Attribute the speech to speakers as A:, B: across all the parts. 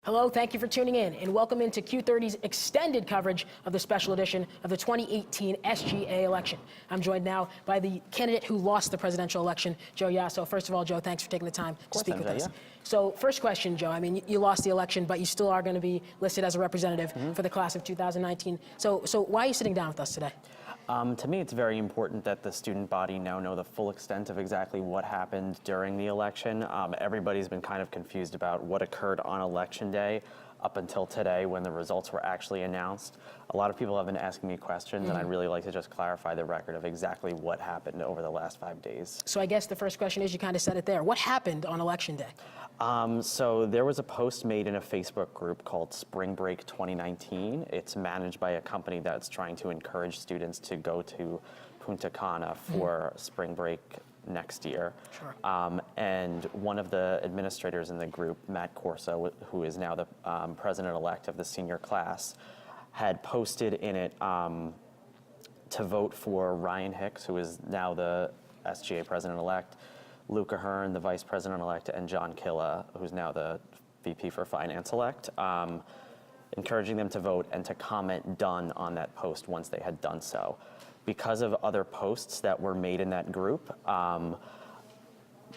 A: Hello, thank you for tuning in, and welcome into Q30's extended coverage of the special edition of the 2018 SGA election. I'm joined now by the candidate who lost the presidential election, Joe Iasso. First of all, Joe, thanks for taking the time to speak with us. Yeah. So, first question, Joe. I mean, you lost the election, but you still are going to be listed as a representative for the class of 2019. So why are you sitting down with us today?
B: To me, it's very important that the student body now know the full extent of exactly what happened during the election. Everybody's been kind of confused about what occurred on election day up until today when the results were actually announced. A lot of people have been asking me questions, and I'd really like to just clarify the record of exactly what happened over the last 5 days.
A: So I guess the first question is, you kind of said it there. What happened on election day?
B: So there was a post made in a Facebook group called Spring Break 2019. It's managed by a company that's trying to encourage students to go to Punta Cana for spring break next year.
A: Sure.
B: And one of the administrators in the group, Matt Corso, who is now the president-elect of the senior class, had posted in it to vote for Ryan Hicks, who is now the SGA president-elect, Luca Hearn, the vice president-elect, and John Killa, who's now the VP for finance-elect, encouraging them to vote and to comment done on that post once they had done so. Because of other posts that were made in that group,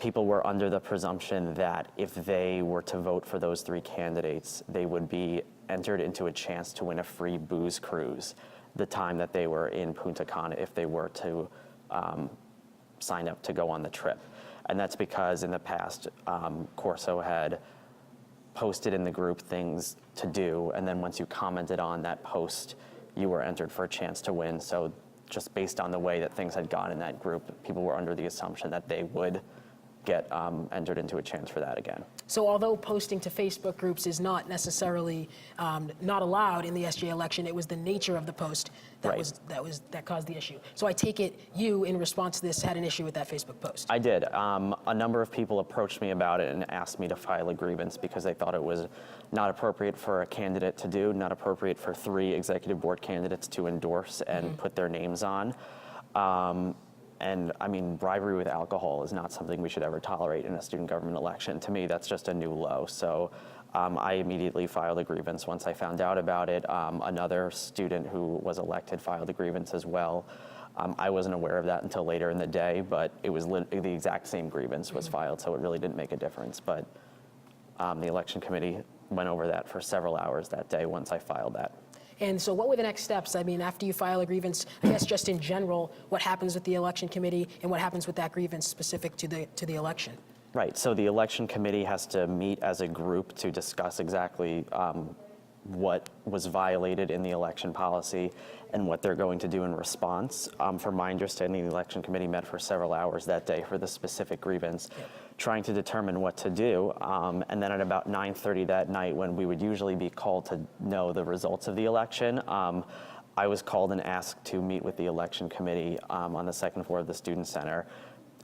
B: people were under the presumption that if they were to vote for those 3 candidates, they would be entered into a chance to win a free booze cruise the time that they were in Punta Cana if they were to sign up to go on the trip. And that's because in the past, Corso had posted in the group things to do, and then once you commented on that post, you were entered for a chance to win. So just based on the way that things had gone in that group, people were under the assumption that they would get entered into a chance for that again.
A: So although posting to Facebook groups is not necessarily not allowed in the SGA election, it was the nature of the post that caused the issue. So I take it you, in response to this, had an issue with that Facebook post.
B: I did. A number of people approached me about it and asked me to file a grievance because they thought it was not appropriate for a candidate to do, not appropriate for 3 executive board candidates to endorse and put their names on. And I mean, bribery with alcohol is not something we should ever tolerate in a student government election. To me, that's just a new low. So I immediately filed a grievance once I found out about it. Another student who was elected filed a grievance as well. I wasn't aware of that until later in the day, but it was the exact same grievance was filed, so it really didn't make a difference. But the election committee went over that for several hours that day once I filed that.
A: And so what were the next steps? I mean, after you file a grievance, I guess just in general, what happens with the election committee and what happens with that grievance specific to the election?
B: Right, so the election committee has to meet as a group to discuss exactly what was violated in the election policy and what they're going to do in response. From my understanding, the election committee met for several hours that day for the specific grievance, trying to determine what to do. And then at about 9:30 that night, when we would usually be called to know the results of the election, I was called and asked to meet with the election committee on the 2nd floor of the Student Center,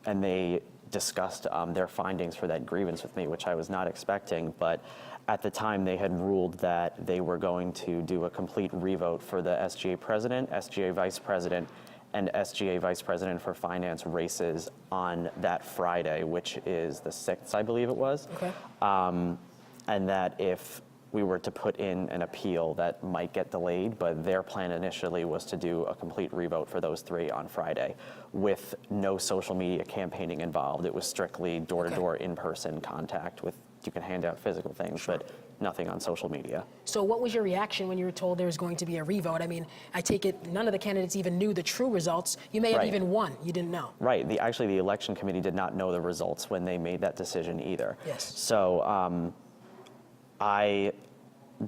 B: and they discussed their findings for that grievance with me, which I was not expecting. But at the time, they had ruled that they were going to do a complete revote for the SGA president, SGA vice president, and SGA vice president for finance races on that Friday, which is the 6th, I believe it was.
A: Okay.
B: And that if we were to put in an appeal, that might get delayed, but their plan initially was to do a complete revote for those 3 on Friday with no social media campaigning involved. It was strictly door-to-door, in-person contact with, you can hand out physical things, but nothing on social media.
A: So what was your reaction when you were told there was going to be a revote? I mean, I take it none of the candidates even knew the true results. You may have even won. You didn't know.
B: Right. Actually, the election committee did not know the results when they made that decision either.
A: Yes.
B: So I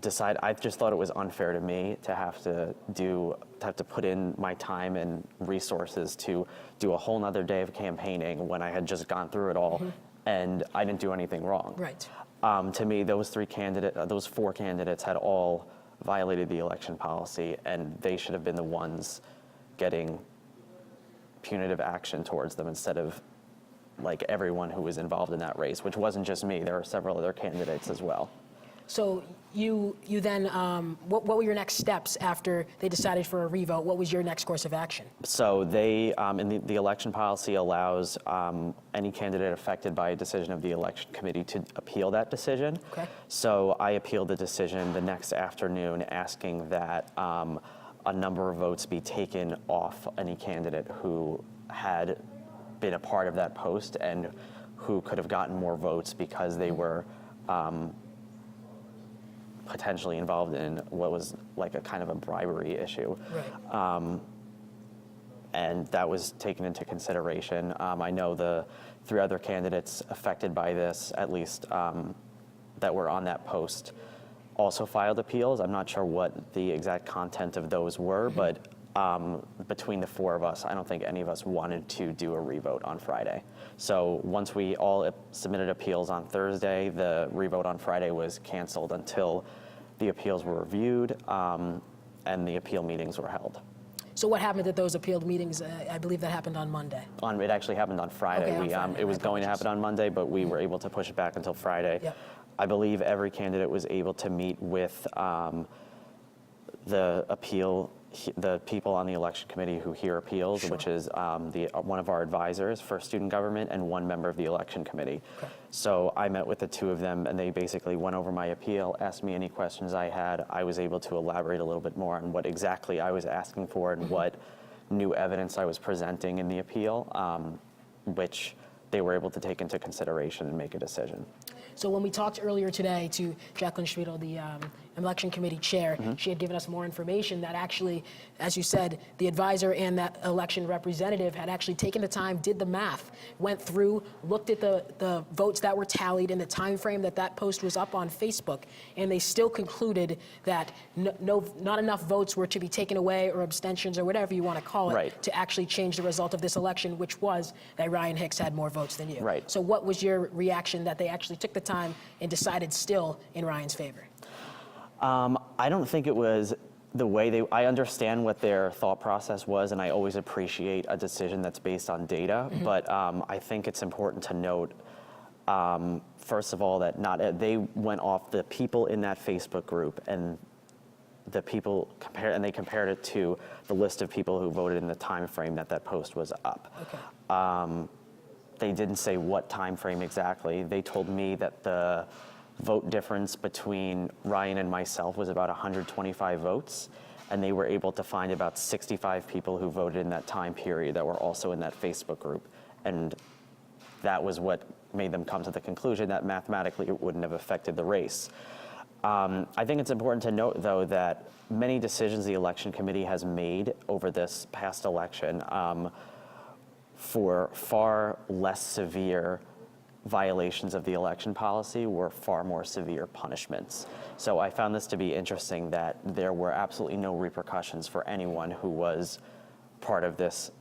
B: just thought it was unfair to me to have to put in my time and resources to do a whole nother day of campaigning when I had just gone through it all and I didn't do anything wrong.
A: Right.
B: To me, those 4 candidates had all violated the election policy, and they should have been the ones getting punitive action towards them instead of like everyone who was involved in that race, which wasn't just me. There were several other candidates as well.
A: So you then, what were your next steps after they decided for a revote? What was your next course of action?
B: So they, in the election policy allows any candidate affected by a decision of the election committee to appeal that decision.
A: Okay.
B: So I appealed the decision the next afternoon, asking that a number of votes be taken off any candidate who had been a part of that post and who could have gotten more votes because they were potentially involved in what was like a kind of a bribery issue.
A: Right.
B: And that was taken into consideration. I know the 3 other candidates affected by this, at least that were on that post, also filed appeals. I'm not sure what the exact content of those were, but between the 4 of us, I don't think any of us wanted to do a revote on Friday. So once we all submitted appeals on Thursday, the revote on Friday was canceled until the appeals were reviewed and the appeal meetings were held.
A: So what happened at those appealed meetings? I believe that happened on Monday.
B: It actually happened on Friday.
A: Okay, on Friday.
B: It was going to happen on Monday, but we were able to push it back until Friday.
A: Yep.
B: I believe every candidate was able to meet with the people on the election committee who hear appeals,
A: Sure.
B: which is one of our advisors for student government and one member of the election committee.
A: Okay.
B: So I met with the 2 of them, and they basically went over my appeal, asked me any questions I had. I was able to elaborate a little bit more on what exactly I was asking for and what new evidence I was presenting in the appeal, which they were able to take into consideration and make a decision.
A: So when we talked earlier today to Jacqueline Schmiedel, the election committee chair, she had given us more information that actually, as you said, the advisor and that election representative had actually taken the time, did the math, went through, looked at the votes that were tallied in the time frame that that post was up on Facebook, and they still concluded that not enough votes were to be taken away or abstentions or whatever you want to call it
B: Right.
A: to actually change the result of this election, which was that Ryan Hicks had more votes than you.
B: Right.
A: So what was your reaction that they actually took the time and decided still in Ryan's favor?
B: I don't think it was the way I understand what their thought process was, and I always appreciate a decision that's based on data, but I think it's important to note, first of all, that they went off the people in that Facebook group, and the people they compared it to the list of people who voted in the time frame that post was up.
A: Okay.
B: They didn't say what time frame exactly. They told me that the vote difference between Ryan and myself was about 125 votes, and they were able to find about 65 people who voted in that time period that were also in that Facebook group. And that was what made them come to the conclusion that mathematically it wouldn't have affected the race. I think it's important to note, though, that many decisions the election committee has made over this past election for far less severe violations of the election policy were far more severe punishments. So I found this to be interesting that there were absolutely no repercussions for anyone who was part of this.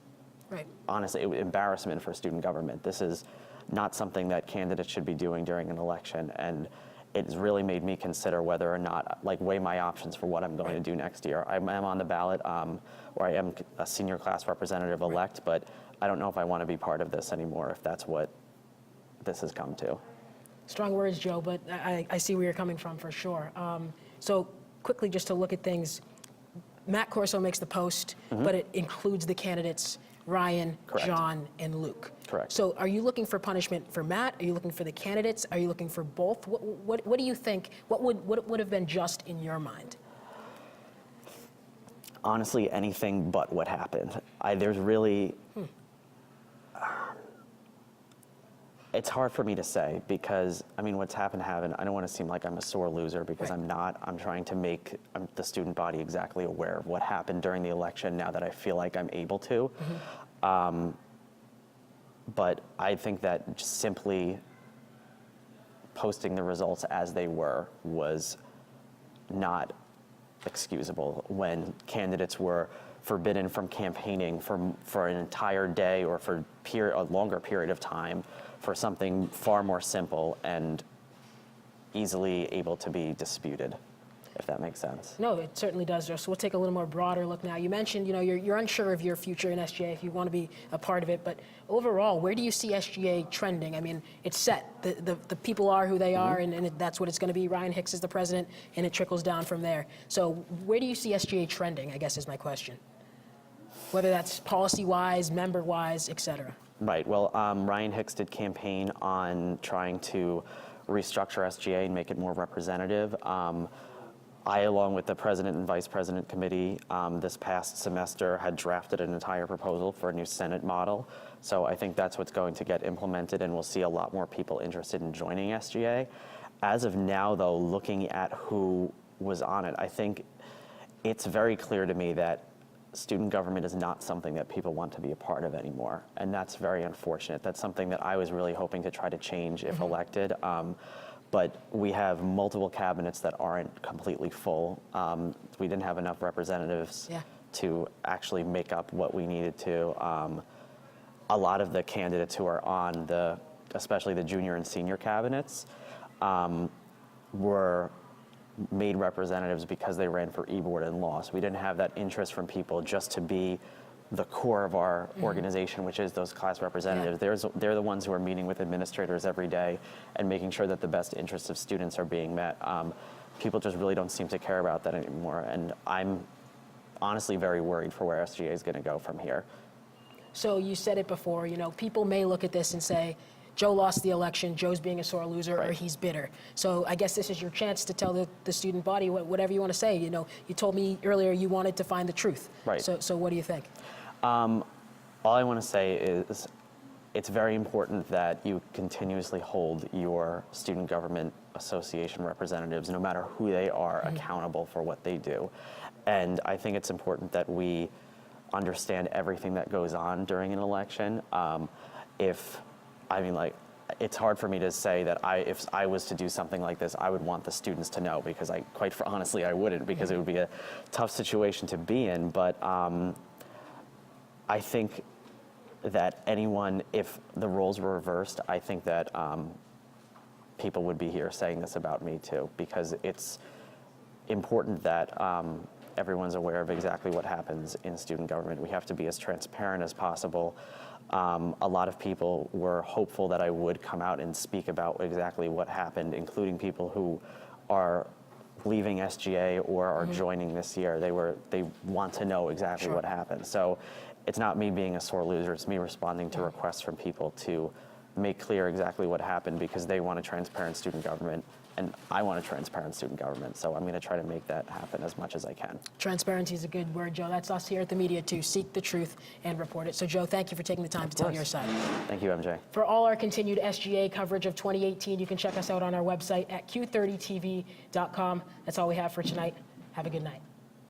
A: Right.
B: Honestly, embarrassment for student government. This is not something that candidates should be doing during an election, and it's really made me consider whether or not, weigh my options for what I'm going to do next year. I am on the ballot, or I am a senior class representative-elect, but I don't know if I want to be part of this anymore, if that's what this has come to.
A: Strong words, Joe, but I see where you're coming from for sure. So quickly, just to look at things, Matt Corso makes the post, but it includes the candidates Ryan,
B: Correct.
A: John, and Luke.
B: Correct.
A: So are you looking for punishment for Matt? Are you looking for the candidates? Are you looking for both? What do you think, what would have been just in your mind?
B: Honestly, anything but what happened. There's really, it's hard for me to say because, what's happened. I don't want to seem like I'm a sore loser because
A: Right.
B: I'm not. I'm trying to make the student body exactly aware of what happened during the election now that I feel like I'm able to. But I think that just simply posting the results as they were was not excusable when candidates were forbidden from campaigning for an entire day or for a longer period of time for something far more simple and easily able to be disputed. if that makes sense.
A: No, it certainly does, Joe. So we'll take a little more broader look now. You mentioned, you're unsure of your future in SGA if you want to be a part of it, but overall, where do you see SGA trending? I mean, it's set. The people are who they are, and that's what it's going to be. Ryan Hicks is the president, and it trickles down from there. So where do you see SGA trending, I guess is my question. Whether that's policy-wise, member-wise, et cetera.
B: Right. Well, Ryan Hicks did campaign on trying to restructure SGA and make it more representative. I, along with the president and vice president committee, this past semester had drafted an entire proposal for a new Senate model. So I think that's what's going to get implemented, and we'll see a lot more people interested in joining SGA. As of now, though, looking at who was on it, I think it's very clear to me that student government is not something that people want to be a part of anymore, and that's very unfortunate. That's something that I was really hoping to try to change if elected. But we have multiple cabinets that aren't completely full. We didn't have enough representatives to actually make up what we needed to. A lot of the candidates who are on especially the junior and senior cabinets, were made representatives because they ran for e-board and lost. We didn't have that interest from people just to be the core of our organization, which is those class representatives. They're the ones who are meeting with administrators every day and making sure that the best interests of students are being met. People just really don't seem to care about that anymore, and I'm honestly very worried for where SGA is going to go from here.
A: So you said it before, people may look at this and say, Joe lost the election, Joe's being a sore loser, or he's bitter. So I guess this is your chance to tell the student body whatever you want to say. You told me earlier you wanted to find the truth.
B: Right.
A: So what do you think?
B: All I want to say is it's very important that you continuously hold your student government association representatives, no matter who they are, accountable for what they do. And I think it's important that we understand everything that goes on during an election. It's hard for me to say that if I was to do something like this, I would want the students to know, because quite honestly, I wouldn't, because it would be a tough situation to be in. But I think that if the roles were reversed, I think that people would be here saying this about me too, because it's important that everyone's aware of exactly what happens in student government. We have to be as transparent as possible. A lot of people were hopeful that I would come out and speak about exactly what happened, including people who are leaving SGA or are joining this year. They want to know exactly what happened. So it's not me being a sore loser, it's me responding to requests from people to make clear exactly what happened, because they want a transparent student government, and I want a transparent student government. So I'm going to try to make that happen as much as I can. Transparency is a good word, Joe. That's us here at the media too. Seek the truth and report it. So Joe, thank you for taking the time to tell your side. Thank you, MJ. For all our continued SGA coverage of 2018, you can check us out on our website at q30tv.com. That's all we have for tonight. Have a good night.